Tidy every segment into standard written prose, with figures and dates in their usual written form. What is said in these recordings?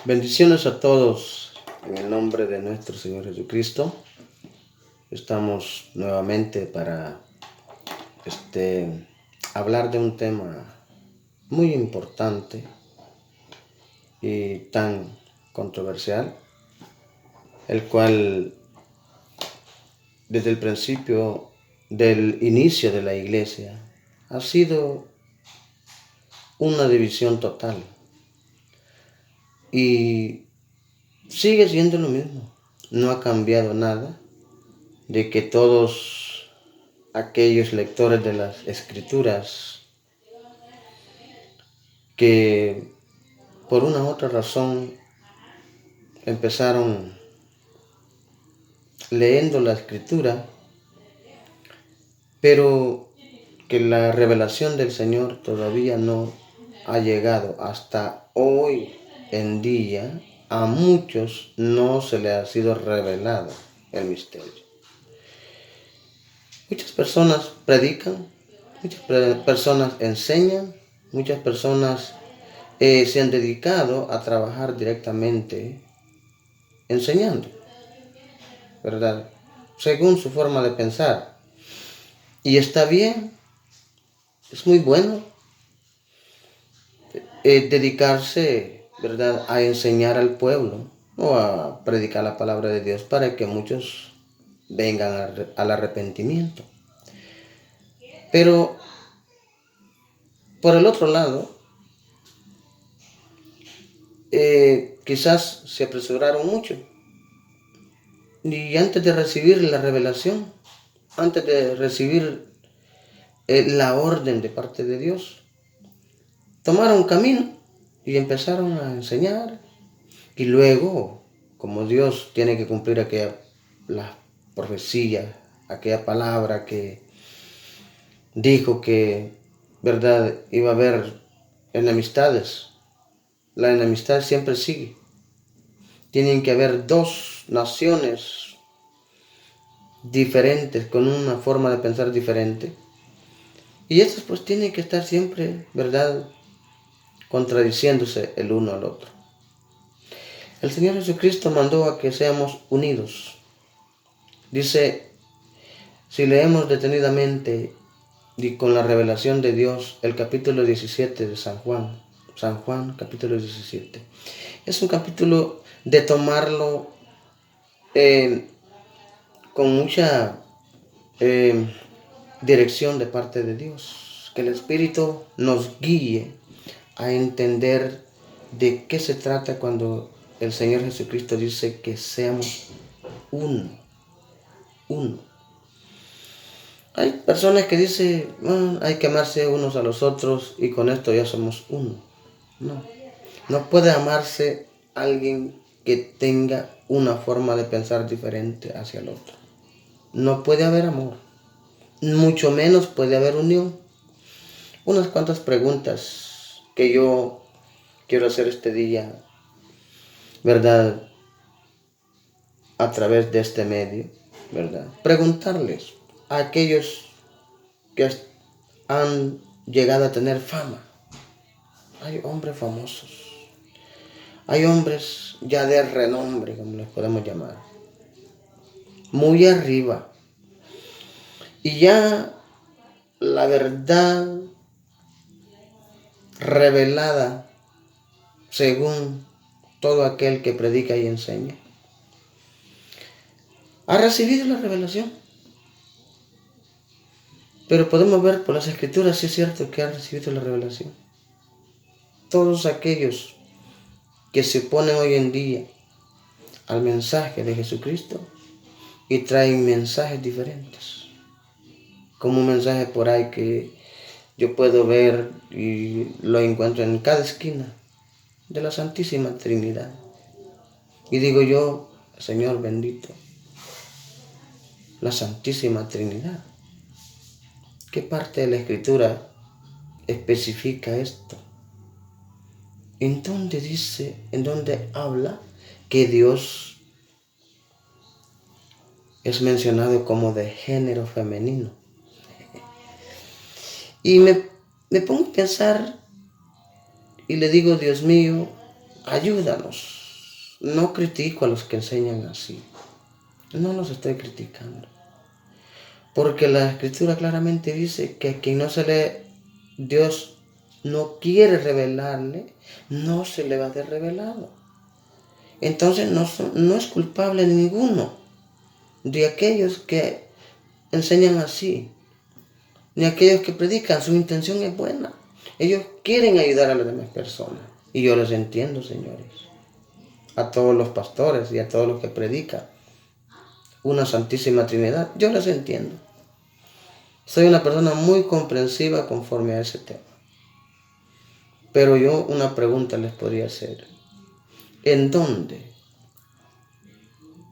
Bendiciones a todos en el nombre de nuestro Señor Jesucristo. Estamos nuevamente para hablar de un tema muy importante y tan controversial, el cual desde el principio del inicio de la iglesia ha sido una división total y sigue siendo lo mismo. No ha cambiado nada de que todos aquellos lectores de las escrituras que por una u otra razón empezaron leyendo la escritura, pero que la revelación del Señor todavía no ha llegado hasta hoy en día. A muchos no se les ha sido revelado el misterio. Muchas personas predican, muchas personas enseñan, muchas personas se han dedicado a trabajar directamente enseñando, ¿verdad? Según su forma de pensar. Y está bien, es muy bueno dedicarse, ¿verdad?, a enseñar al pueblo o a predicar la palabra de Dios para que muchos vengan al arrepentimiento. Pero por el otro lado, quizás se apresuraron mucho y antes de recibir la revelación, antes de recibir la orden de parte de Dios, tomaron camino y empezaron a enseñar. Y luego, como Dios tiene que cumplir la profecía, aquella palabra que dijo que, verdad, iba a haber enemistades, la enemistad siempre sigue. Tienen que haber dos naciones diferentes, con una forma de pensar diferente. Y estas pues tienen que estar siempre, ¿verdad?, contradiciéndose el uno al otro. El Señor Jesucristo mandó a que seamos unidos. Dice, si leemos detenidamente y con la revelación de Dios, el capítulo 17 de San Juan capítulo 17, es un capítulo de tomarlo con mucha dirección de parte de Dios, que el Espíritu nos guíe a entender de qué se trata cuando el Señor Jesucristo dice que seamos uno. Hay personas que dicen, hay que amarse unos a los otros y con esto ya somos uno. No puede amarse alguien que tenga una forma de pensar diferente hacia el otro. No puede haber amor, mucho menos puede haber unión. Unas cuantas preguntas que yo quiero hacer este día, ¿verdad?, a través de este medio, ¿verdad? Preguntarles a aquellos que han llegado a tener fama. Hay hombres famosos, hay hombres ya de renombre, como les podemos llamar, muy arriba. Y ya la verdad revelada según todo aquel que predica y enseña ha recibido la revelación. Pero podemos ver por las escrituras si es cierto que ha recibido la revelación. Todos aquellos que se oponen hoy en día al mensaje de Jesucristo y traen mensajes diferentes, como un mensaje por ahí que yo puedo ver y lo encuentro en cada esquina de la Santísima Trinidad. Y digo yo, Señor bendito, la Santísima Trinidad. ¿Qué parte de la Escritura especifica esto? ¿En dónde dice, en dónde habla que Dios es mencionado como de género femenino? Y me pongo a pensar y le digo, Dios mío, ayúdanos. No critico a los que enseñan así. No los estoy criticando. Porque la Escritura claramente dice que a quien no se le, Dios no quiere revelarle, no se le va a ser revelado. Entonces no es culpable ninguno de aquellos que enseñan así, ni aquellos que predican. Su intención es buena. Ellos quieren ayudar a las demás personas. Y yo les entiendo, señores. A todos los pastores y a todos los que predican una Santísima Trinidad, yo les entiendo. Soy una persona muy comprensiva conforme a ese tema. Pero yo una pregunta les podría hacer. ¿En dónde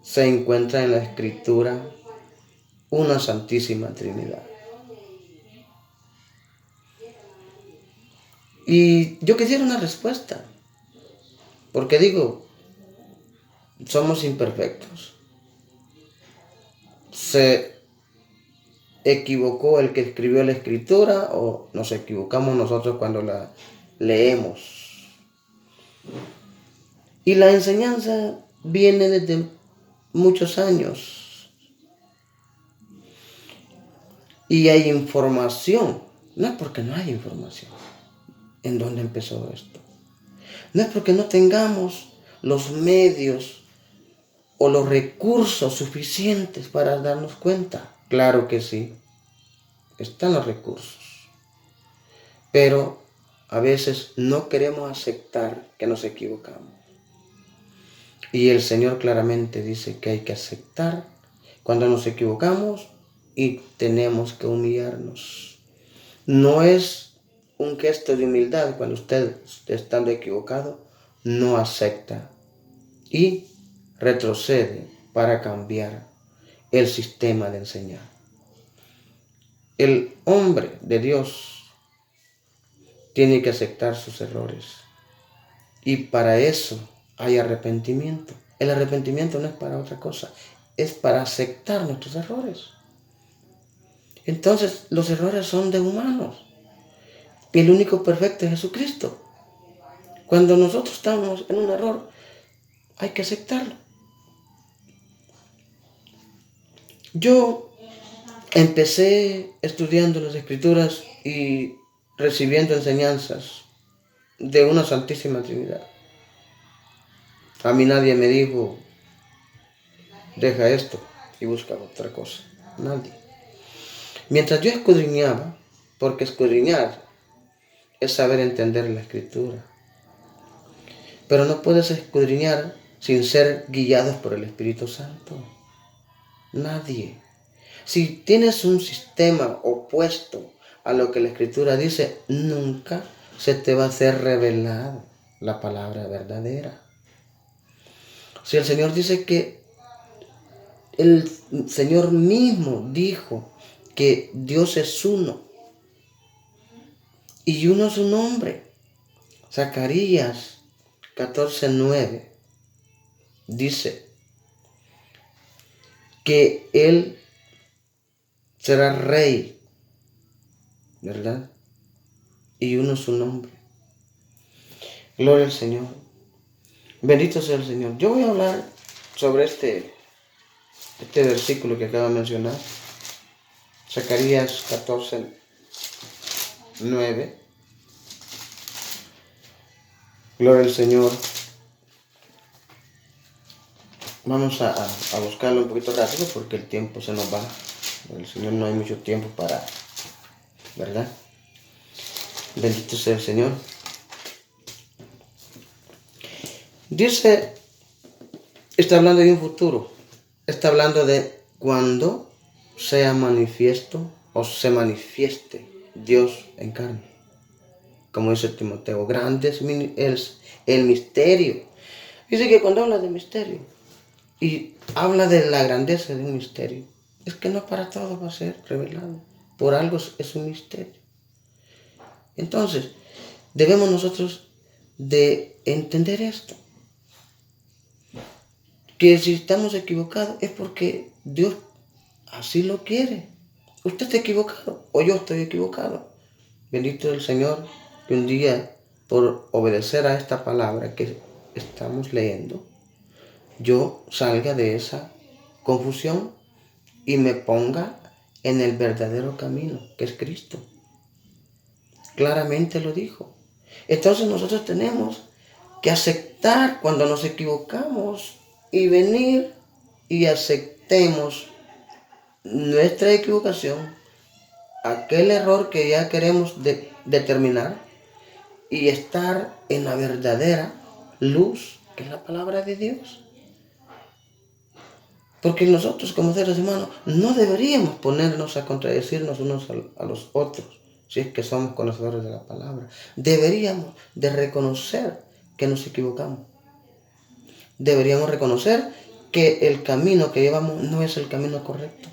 se encuentra en la Escritura una Santísima Trinidad? Y yo quisiera una respuesta. Porque digo, somos imperfectos. ¿Se equivocó el que escribió la Escritura o nos equivocamos nosotros cuando la leemos? Y la enseñanza viene desde muchos años. Y hay información. No es porque no hay información. ¿En dónde empezó esto? No es porque no tengamos los medios o los recursos suficientes para darnos cuenta. Claro que sí, están los recursos. Pero a veces no queremos aceptar que nos equivocamos. Y el Señor claramente dice que hay que aceptar cuando nos equivocamos y tenemos que humillarnos. No es un gesto de humildad cuando usted, estando equivocado, no acepta y retrocede para cambiar el sistema de enseñar. El hombre de Dios tiene que aceptar sus errores y para eso hay arrepentimiento. El arrepentimiento no es para otra cosa, es para aceptar nuestros errores. Entonces los errores son de humanos. Y el único perfecto es Jesucristo. Cuando nosotros estamos en un error, hay que aceptarlo. Yo empecé estudiando las Escrituras y recibiendo enseñanzas de una Santísima Trinidad. A mí nadie me dijo, deja esto y busca otra cosa. Nadie. Mientras yo escudriñaba, porque escudriñar es saber entender la Escritura. Pero no puedes escudriñar sin ser guiados por el Espíritu Santo. Nadie. Si tienes un sistema opuesto a lo que la Escritura dice, nunca se te va a hacer revelada la palabra verdadera. Si el Señor dice que el Señor mismo dijo que Dios es uno y uno es un hombre. Zacarías 14:9 dice que Él será rey, ¿verdad? Y uno es su nombre. Gloria al Señor. Bendito sea el Señor. Yo voy a hablar sobre este versículo que acabo de mencionar. Zacarías 14:9. Gloria al Señor. Vamos a buscarlo un poquito rápido porque el tiempo se nos va. El Señor no hay mucho tiempo para, ¿verdad? Bendito sea el Señor. Dice, está hablando de un futuro. Está hablando de cuando sea manifiesto o se manifieste Dios en carne. Como dice Timoteo, grande es el misterio. Dice que cuando habla de misterio y habla de la grandeza de un misterio, es que no para todo va a ser revelado. Por algo es un misterio. Entonces, debemos nosotros de entender esto. Que si estamos equivocados es porque Dios así lo quiere. Usted está equivocado o yo estoy equivocado. Bendito es el Señor que un día, por obedecer a esta palabra, que estamos leyendo, yo salga de esa confusión y me ponga en el verdadero camino, que es Cristo. Claramente lo dijo. Entonces nosotros tenemos que aceptar cuando nos equivocamos y venir y aceptemos nuestra equivocación, aquel error que ya queremos determinar y estar en la verdadera luz, que es la palabra de Dios. Porque nosotros como seres humanos no deberíamos ponernos a contradecirnos unos a los otros, si es que somos conocedores de la palabra. Deberíamos de reconocer que nos equivocamos. Deberíamos reconocer que el camino que llevamos no es el camino correcto.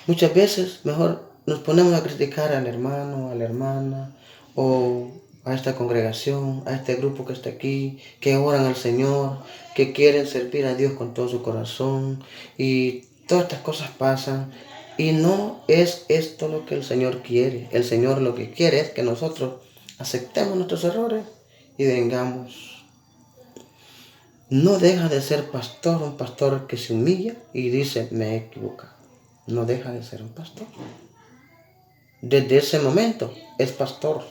Muchas veces mejor nos ponemos a criticar al hermano, a la hermana, o a esta congregación, a este grupo que está aquí, que oran al Señor, que quieren servir a Dios con todo su corazón, y todas estas cosas pasan, y no es esto lo que el Señor quiere. El Señor lo que quiere es que nosotros aceptemos nuestros errores y vengamos. No deja de ser pastor un pastor que se humilla y dice, me he equivocado. No deja de ser un pastor. Desde ese momento es pastor.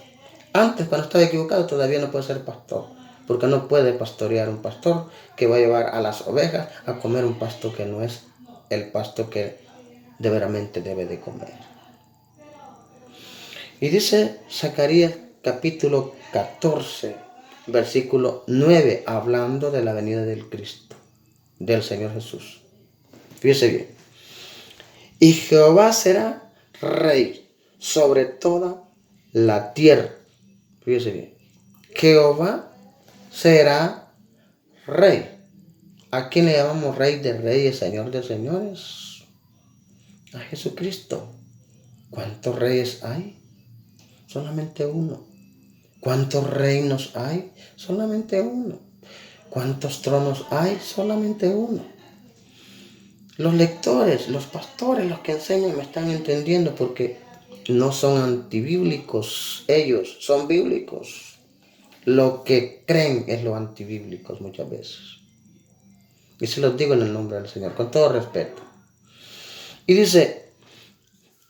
Antes, cuando estaba equivocado, todavía no puede ser pastor, porque no puede pastorear un pastor que va a llevar a las ovejas a comer un pasto que no es el pasto que de veramente debe de comer. Y dice Zacarías capítulo 14, versículo 9, hablando de la venida del Cristo, del Señor Jesús. Fíjese bien. Y Jehová será rey sobre toda la tierra. Fíjese bien. Jehová será rey. ¿A quién le llamamos rey de reyes, señor de señores? A Jesucristo. ¿Cuántos reyes hay? Solamente uno. ¿Cuántos reinos hay? Solamente uno. ¿Cuántos tronos hay? Solamente uno. Los lectores, los pastores, los que enseñan me están entendiendo porque no son antibíblicos, ellos son bíblicos. Lo que creen es lo antibíblicos muchas veces. Y se los digo en el nombre del Señor, con todo respeto. Y dice,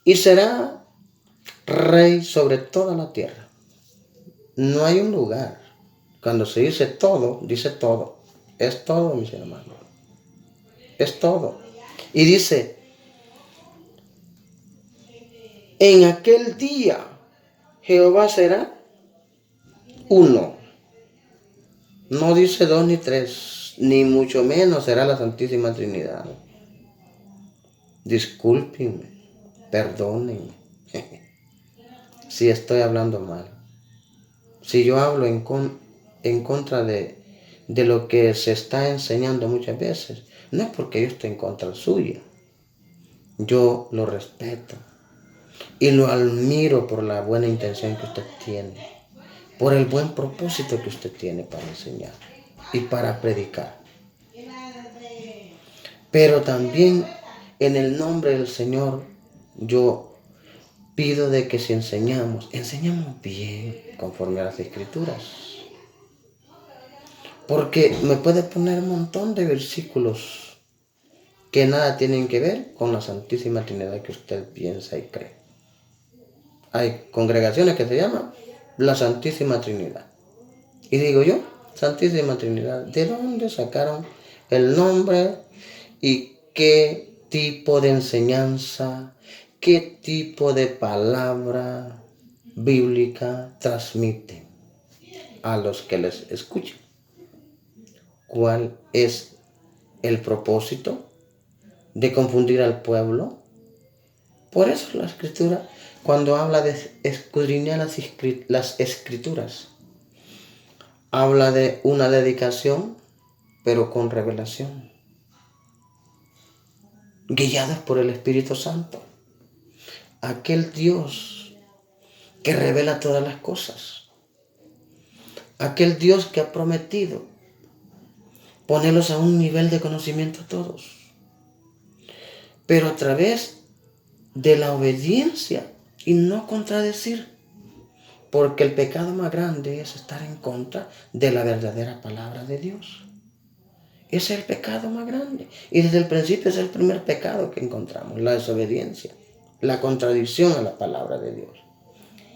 y será rey sobre toda la tierra. No hay un lugar. Cuando se dice todo, dice todo. Es todo, mis hermanos. Es todo. Y dice, en aquel día Jehová será uno. No dice dos ni tres, ni mucho menos será la Santísima Trinidad. Discúlpenme, perdónenme si estoy hablando mal. Si yo hablo en contra de lo que se está enseñando muchas veces, no es porque yo esté en contra suya. Yo lo respeto y lo admiro por la buena intención que usted tiene, por el buen propósito que usted tiene para enseñar y para predicar. Pero también en el nombre del Señor yo pido de que si enseñamos bien conforme a las Escrituras. Porque me puede poner un montón de versículos que nada tienen que ver con la Santísima Trinidad que usted piensa y cree. Hay congregaciones que se llaman la Santísima Trinidad. Y digo yo, Santísima Trinidad, ¿de dónde sacaron el nombre y qué tipo de enseñanza, qué tipo de palabra bíblica transmiten a los que les escuchan? ¿Cuál es el propósito de confundir al pueblo? Por eso la Escritura, cuando habla de escudriñar las Escrituras, habla de una dedicación, pero con revelación, guiados por el Espíritu Santo, aquel Dios que revela todas las cosas, aquel Dios que ha prometido ponerlos a un nivel de conocimiento todos, pero a través de la obediencia y no contradecir. Porque el pecado más grande es estar en contra de la verdadera palabra de Dios. Ese es el pecado más grande. Y desde el principio es el primer pecado que encontramos, la desobediencia, la contradicción a la palabra de Dios.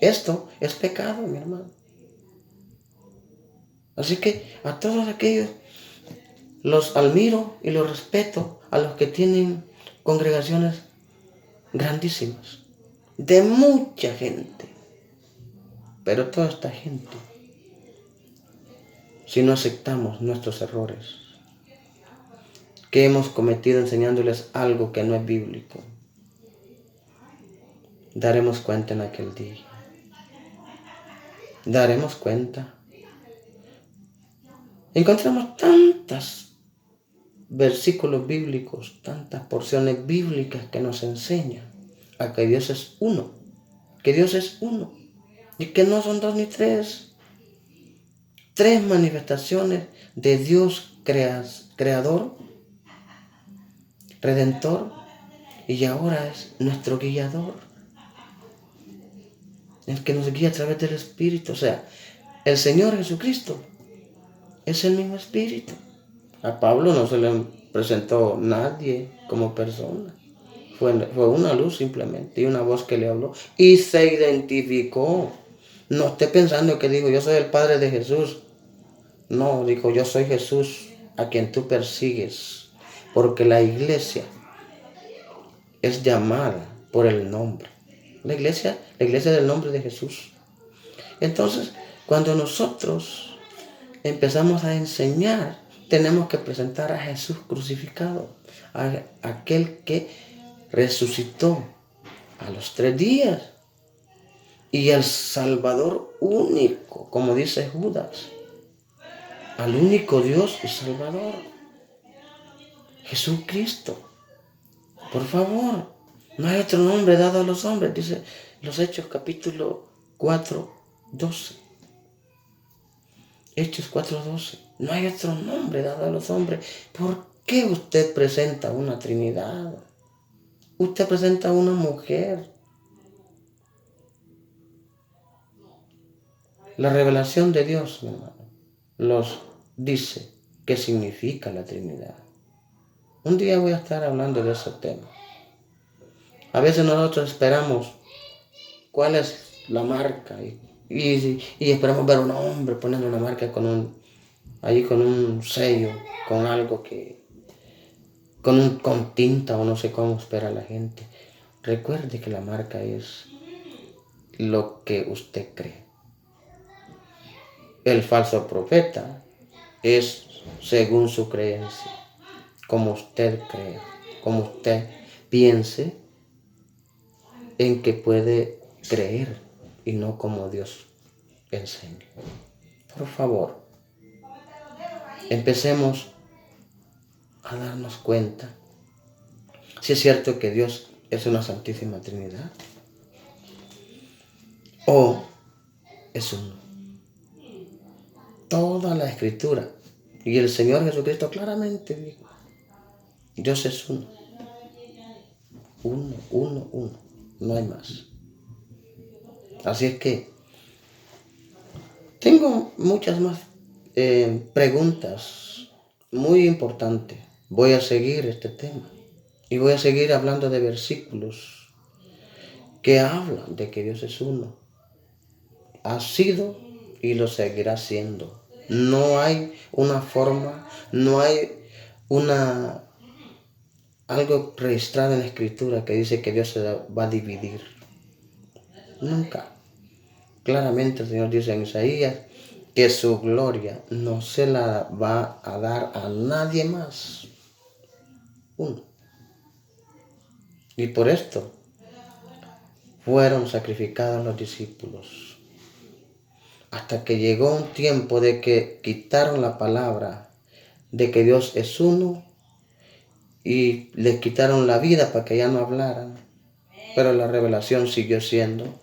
Esto es pecado, mi hermano. Así que a todos aquellos los admiro y los respeto, a los que tienen congregaciones grandísimas, de mucha gente. Pero toda esta gente, si no aceptamos nuestros errores que hemos cometido enseñándoles algo que no es bíblico, daremos cuenta en aquel día. Daremos cuenta. Encontramos tantos versículos bíblicos, tantas porciones bíblicas que nos enseñan a que Dios es uno, que Dios es uno y que no son dos ni tres. Tres manifestaciones de Dios creador, redentor y ahora es nuestro guiador, el que nos guía a través del Espíritu. O sea, el Señor Jesucristo es el mismo Espíritu. A Pablo no se le presentó nadie como persona. Fue una luz simplemente y una voz que le habló y se identificó. No esté pensando que dijo, yo soy el Padre de Jesús. No, dijo, yo soy Jesús a quien tú persigues. Porque la iglesia es llamada por el nombre. La iglesia del nombre de Jesús. Entonces, cuando nosotros empezamos a enseñar, tenemos que presentar a Jesús crucificado, a aquel que resucitó a los 3 días y al Salvador único, como dice Judas, al único Dios y Salvador, Jesucristo. Por favor, no hay otro nombre dado a los hombres, dice los Hechos capítulo 4, 12. Hechos 4:12. No hay otro nombre dado a los hombres. ¿Por qué usted presenta una Trinidad? Usted presenta una mujer. La revelación de Dios, mi hermano, los dice qué significa la Trinidad. Un día voy a estar hablando de ese tema. A veces nosotros esperamos cuál es la marca y esperamos ver a un hombre poniendo una marca con un sello, con algo con tinta o no sé cómo espera la gente. Recuerde que la marca es lo que usted cree. El falso profeta es según su creencia, como usted crea, como usted piense en que puede creer y no como Dios enseña. Por favor, empecemos a darnos cuenta si es cierto que Dios es una Santísima Trinidad o es uno. Toda la Escritura y el Señor Jesucristo claramente dijo, Dios es uno. Uno. No hay más. Así es que tengo muchas más preguntas muy importantes. Voy a seguir este tema y voy a seguir hablando de versículos que hablan de que Dios es uno. Ha sido y lo seguirá siendo. No hay una forma, no hay algo registrado en la Escritura que dice que Dios se va a dividir. Nunca. Claramente el Señor dice en Isaías que su gloria no se la va a dar a nadie más. Uno. Y por esto fueron sacrificados los discípulos. Hasta que llegó un tiempo de que quitaron la palabra de que Dios es uno y les quitaron la vida para que ya no hablaran. Pero la revelación siguió siendo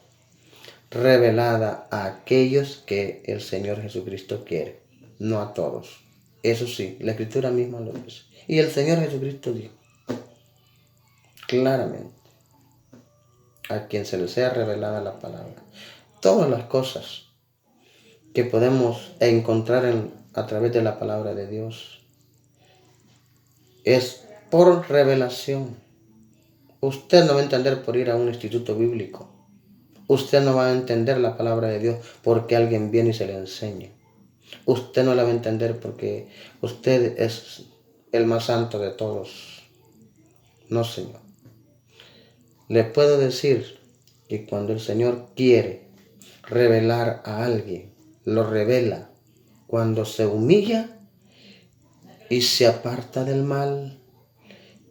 revelada a aquellos que el Señor Jesucristo quiere, no a todos. Eso sí, la Escritura misma lo dice. Y el Señor Jesucristo dijo claramente, a quien se le sea revelada la palabra. todas las cosas que podemos encontrar a través de la palabra de Dios es por revelación. Usted no va a entender por ir a un instituto bíblico. Usted no va a entender la palabra de Dios porque alguien viene y se le enseña. Usted no la va a entender porque usted es el más santo de todos. No, Señor. Le puedo decir que cuando el Señor quiere revelar a alguien, lo revela cuando se humilla y se aparta del mal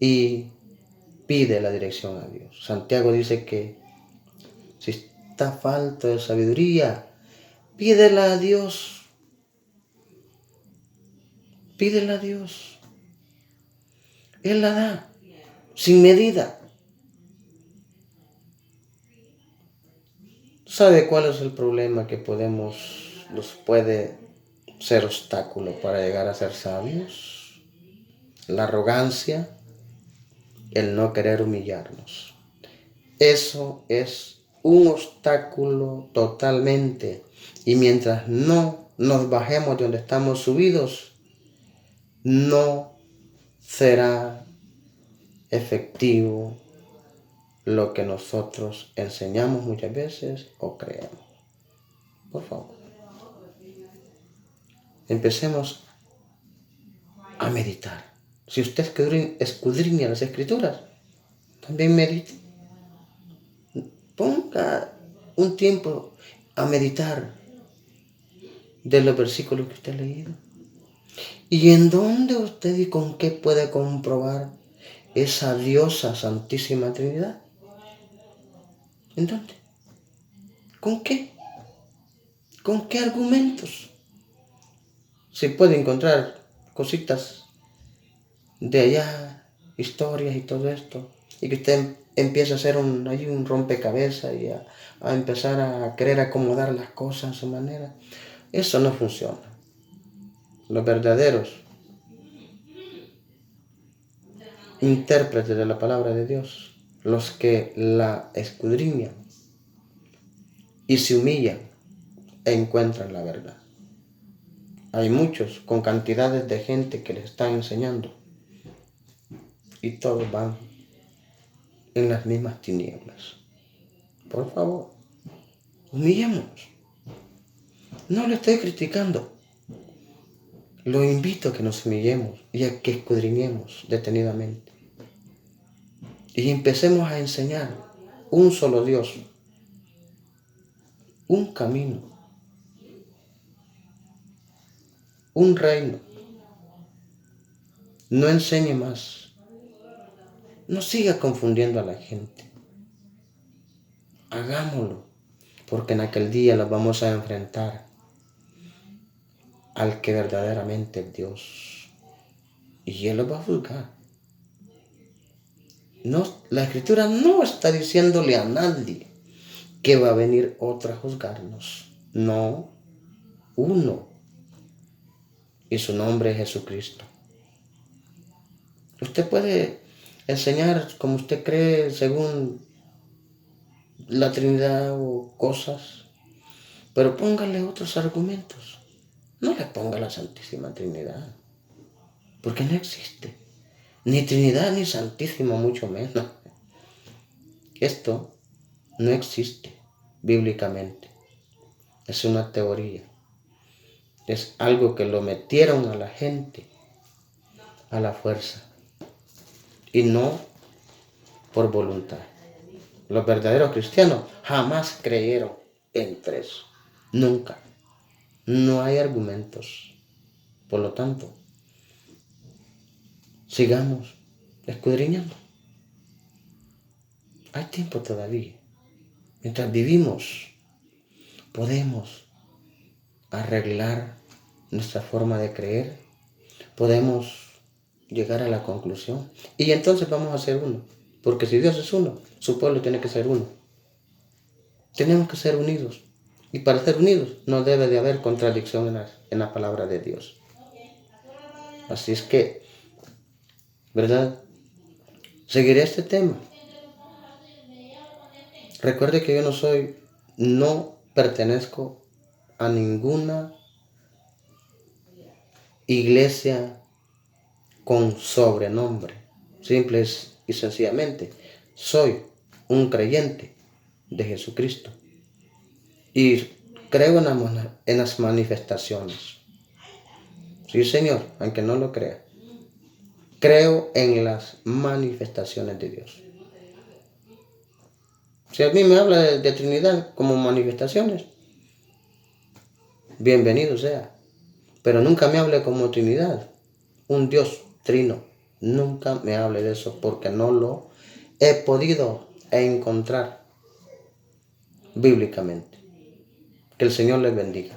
y pide la dirección a Dios. Santiago dice que si está falto de sabiduría, pídela a Dios. Pídela a Dios. Él la da sin medida. ¿Sabe cuál es el problema que nos puede ser obstáculo para llegar a ser sabios? La arrogancia, el no querer humillarnos. Eso es un obstáculo totalmente. Y mientras no nos bajemos de donde estamos subidos, no será efectivo lo que nosotros enseñamos muchas veces o creemos. Por favor, empecemos a meditar. Si usted escudriña las Escrituras, también medite. Ponga un tiempo a meditar de los versículos que usted ha leído. ¿Y en dónde usted y con qué puede comprobar esa diosa Santísima Trinidad? ¿En dónde? ¿Con qué? ¿Con qué argumentos? Si puede encontrar cositas de allá, historias y todo esto, y que usted empieza a hacer un rompecabezas y a empezar a querer acomodar las cosas a su manera, eso no funciona. Los verdaderos intérpretes de la palabra de Dios, los que la escudriñan y se humillan, encuentran la verdad. Hay muchos con cantidades de gente que les están enseñando y todos van en las mismas tinieblas. Por favor, humillémonos. No lo estoy criticando. Lo invito a que nos humillemos y a que escudriñemos detenidamente. Y empecemos a enseñar un solo Dios, un camino, un reino. No enseñe más. No siga confundiendo a la gente. Hagámoslo, porque en aquel día los vamos a enfrentar al que verdaderamente es Dios. Y Él los va a juzgar. No, la Escritura no está diciéndole a nadie que va a venir otro a juzgarnos. No, uno. Y su nombre es Jesucristo. Usted puede enseñar como usted cree según la Trinidad o cosas, pero póngale otros argumentos. No le ponga la Santísima Trinidad, porque no existe. Ni Trinidad ni Santísimo, mucho menos. Esto no existe bíblicamente. Es una teoría. Es algo que lo metieron a la gente a la fuerza y no por voluntad. Los verdaderos cristianos jamás creyeron en tres. Nunca. No hay argumentos. Por lo tanto, sigamos escudriñando. Hay tiempo todavía. Mientras vivimos, podemos arreglar nuestra forma de creer. Podemos llegar a la conclusión. Y entonces vamos a ser uno. Porque si Dios es uno, su pueblo tiene que ser uno. Tenemos que ser unidos. Y para ser unidos no debe de haber contradicción en la palabra de Dios. Así es que, ¿verdad? Seguiré este tema. Recuerde que yo no pertenezco a ninguna iglesia con sobrenombre. Simple y sencillamente, soy un creyente de Jesucristo y creo en las manifestaciones. Sí, Señor, aunque no lo crea. Creo en las manifestaciones de Dios. Si a mí me habla de Trinidad como manifestaciones, bienvenido sea. Pero nunca me hable como Trinidad, un Dios trino. Nunca me hable de eso porque no lo he podido encontrar bíblicamente. Que el Señor les bendiga.